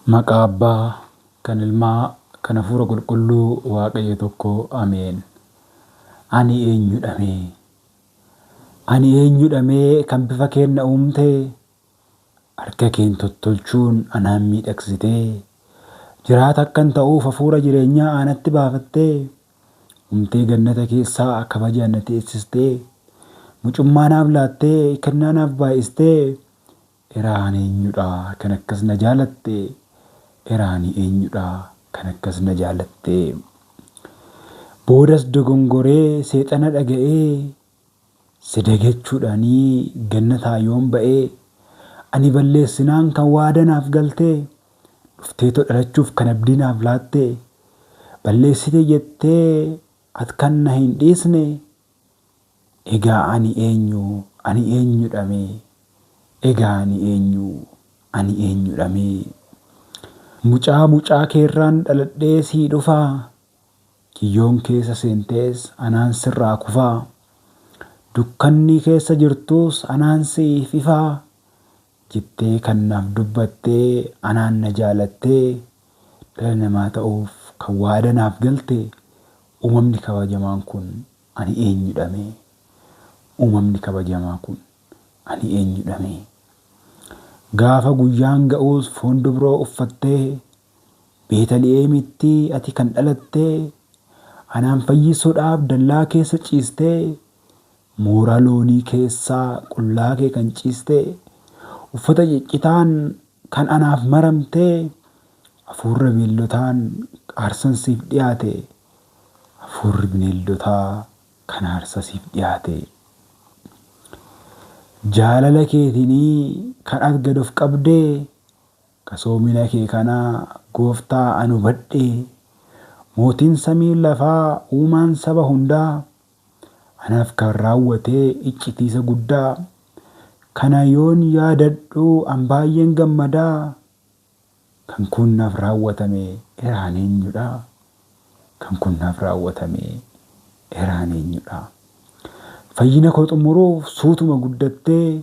Maqaa Abbaa, kan Ilmaa, kan Hafuura Qulqulluu Waaqayyo tokko. Ameen. Ani eenyudha mee? Ani eenyudha mee kan bifa keenna uumte? Harka keen tottolchuun anaan miidhagsitee, jiraata akkan ta'uuf hafuura jireenyaa anatti baafattee, humtee gannata keessaa kabajaan na teessistee, mucummaa naaf laattee kennaa naaf baay'istee, eraan eenyudha kan akkas na jaalatte? Eraani eenyudha kan akkas na jaalatte? Boodas dogongoree seexana dhaga'ee, si dagachuudhaanii gannataa yoon ba'ee, ani balleessinaan kan waada naaf galtee, dhufteetoo dhalachuuf kan abdii naaf laatte, balleessite jettee ati kan na hin dhiisne, egaa ani eenyu? Ani eenyudha mee? Egaa ani eenyu? Ani eenyudha mee? Mucaa keerraan dhaladhee sii dhufaa, kiyyoon keessa seentees anaan sirraa kufaa, dukkanni keessa jirtus anaan siif ifaa, jettee kan naaf dubbattee anaan na jaalattee, dhala namaa ta'uuf kan waada naaf galte, uumamni kabajamaan kun ani eenyudha mee? Uumamni kabajamaa kun ani eenyudha mee? Gaafa guyyaan ga'uus foon dubroo uffattee, Beetali'eemitti ati kan dhalattee, anaan fayyisuudhaaf dallaa keessa ciistee, mooraa loonii keessaa qullaa kee kan ciistee, uffata ciccitaan kan anaaf maramtee, hafuurri beellotaan aarsan siif dhiyaate, hafuurri bineeldotaa kan aarsa siif dhiyaate. Jaalala keetinii kan ati gad of qabdee, qasoomina kee kanaa Gooftaa ani hubadhee, mootiin samii lafaa uumaan saba hundaa, anaaf kan raawwatee iccitiisa guddaa, kana yoon yaadadhu an baay'een gammadaa, kan kun naaf raawwatame eraan eenyudha? Kan kun naaf raawwatame eraan eenyudha? Fayyina koo xumuruuf suutuma guddattee,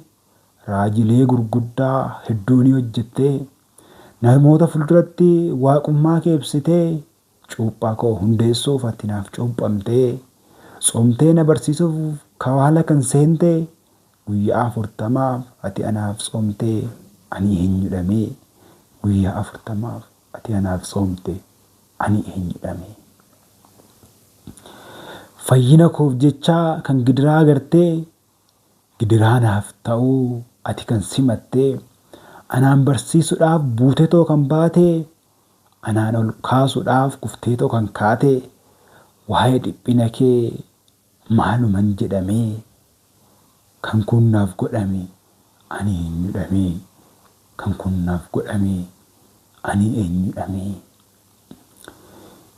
raajilee gurguddaa hedduu ni hojjettee, namoota fuulduratti waaqummaa kee ibsitee, cuuphaa koo hundeessuuf ati naaf cuuphamtee, soomtee na barsiisuuf kawaala kan seentee, guyyaa 40 ati anaaf soomtee, ani eenyudha mee? Guyyaa 40 ati anaaf soomte, ani eenyudha mee? Fayyina koof jechaa kan gidiraa agartee, gidiraa naaf ta'uu ati kan simattee, anaan barsiisuudhaaf buutetoo kan baatee, anaan ol kaasuudhaaf kufteetoo kan kaatee, waa'ee dhiphina kee maaluman jedhamee, kan kun naaf godhame ani eenyudha mee? Kan kun naaf godhame ani eenyudha mee?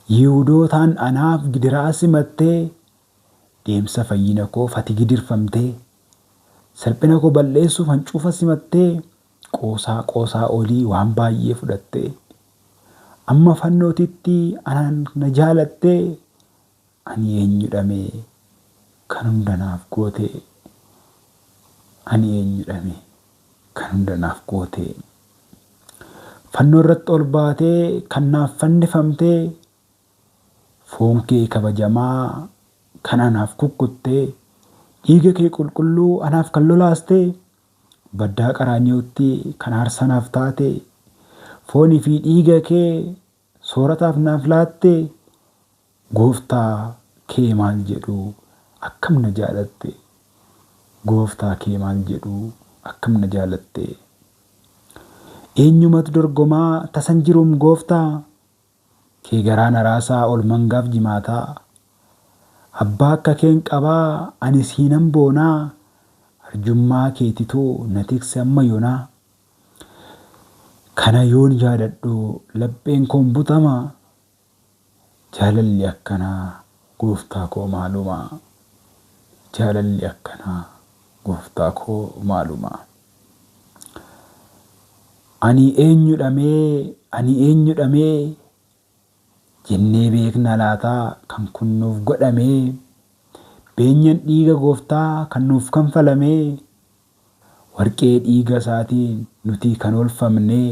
Yihuudootaan anaaf gidiraa simattee, deemsa fayyina koof ati gidirfamtee, salphina koo balleessuuf hancuufa simattee, qoosaa olii waan baay'ee fudhattee, amma fannootitti anaan na jaalattee, ani eenyudha mee? Kan hunda naaf goote, ani eenyudha mee? Kan hunda naaf goote. Fannoo irratti ol baatee kan naaf fannifamtee, foon kee kabajamaa kan anaaf kukkuttee, dhiiga kee qulqulluu anaaf kan lolaastee, baddaa qaraaniyooti kan aarsaa naaf taate, foonii fi dhiiga kee soorataaf naaf laatte, Gooftaa kee maal jedhu akkam na jaalatte? Gooftaa kee maal jedhu akkam na jaalatte? Eenyumatu dorgomaa tasan jiruum Gooftaa, kee garaan araasaa ol mangaaf jimaataa, abbaa akka keen qabaa ani siinan boonaa, arjummaa keetituu na tikse amma yoonaa, kana yoon yaadadhu lapheen koon butama, jaalalli akkanaa Gooftaa koo maaluma? Jaalalli akkanaa Gooftaa koo maaluma? Ani eenyudha mee? Ani eenyudha mee? Jennee beekna laataa kan kun nuuf godhamee, beenyan dhiiga gooftaa kan nuuf kanfalamee warqee dhiiga isaatiin nuti kan oolfamnee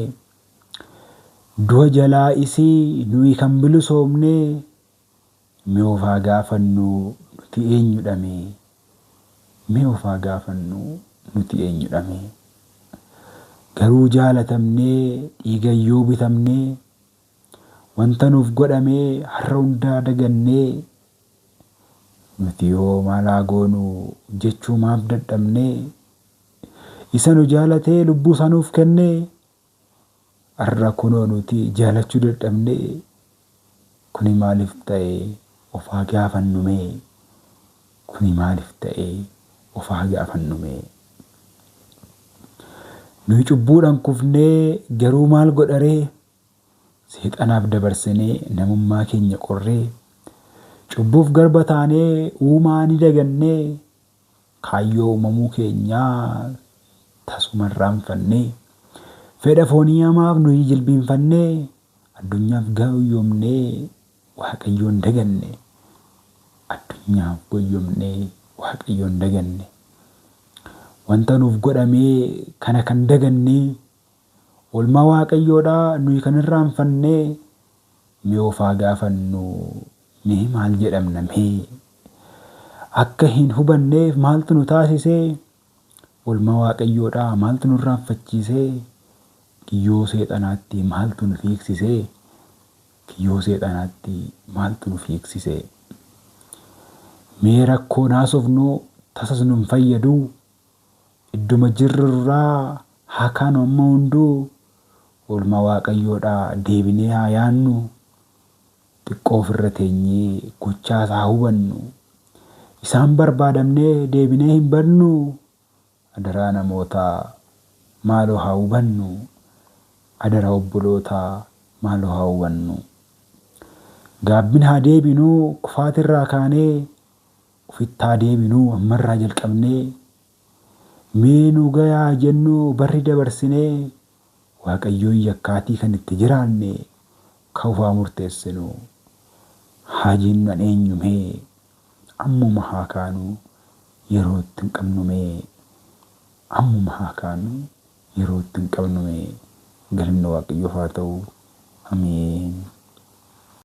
du'a jalaa isii nuyi kan bilisoomnee mee of haa gaafannu nuti eenyudha mee? Mee of haa gaafannu nuti eenyudha mee? Garuu jaalatamnee dhiigayyoo bitamnee wanta nuuf godhamee har'a hundaa dagannee nuti yoo maal haa goonu jechuu maaf dadhabnee isa nu jaalatee lubbuu isaa nuuf kennee har'a kunoo nuti jaalachuu dadhabnee kuni maaliif ta'e of haa gaafannu mee? Kuni maaliif ta'e of haa gaafannu mee? Nuyi cubbuudhaan kufnee garuu maal godharee seexanaaf dabarsinee namummaa keenya qorree cubbuuf garba taanee uumaa ni dagannee kaayyoo uumamuu keenyaa tasuma irraanfannee fedha foonii hamaaf nuyi jilbiinfannee addunyaaf gowwoomnee Waaqayyoon daganne. Addunyaaf gowwoomnee Waaqayyoon daganne. Wanta nuuf godhamee kana kan dagannee oolmaa Waaqayyoodhaa nuyi kan irraanfannee mee of haa gaafannu mee maal jedhamna mee? Akka hin hubanneef maaltu nu taasisee? Oolmaa Waaqayyoodhaa maaltu nu irraanfachiisee? Kiyyoo seexanaatti maaltu nu fiigsisee? Kiyyoo seexanaatti maaltu nu fiigsisee? Mee rakkoo naasofnu tasas nu hin fayyadu. Idduma jirrurraa haa kaanu amma hunduu oolmaa Waaqayyoodhaa deebinee haa yaannu. Xiqqoo ofirra teenyee gochaas haa hubannu. Isaan barbaadamnee deebinee hin badnu. Adaraa namootaa maaloo haa hubannu. Adaraa obbolootaa maaloo haa hubannu. Gaabbin haa deebinuu kufaatirraa kaanee ofitti haa deebinuu ammarraa jalqabnee. Mee nu gayaa jennu barri dabarsinee Waaqayyoon yakkaatii kan itti jiraanne ka'uuf haa murteessinu. Haa jennu an eenyu mee? Ammuma haa kaanu yeroo itti hin qabnu mee? Ammuma haa kaanu yeroo itti hin qabnu mee? Galanni Waaqayyoof haa ta'u. Ameen.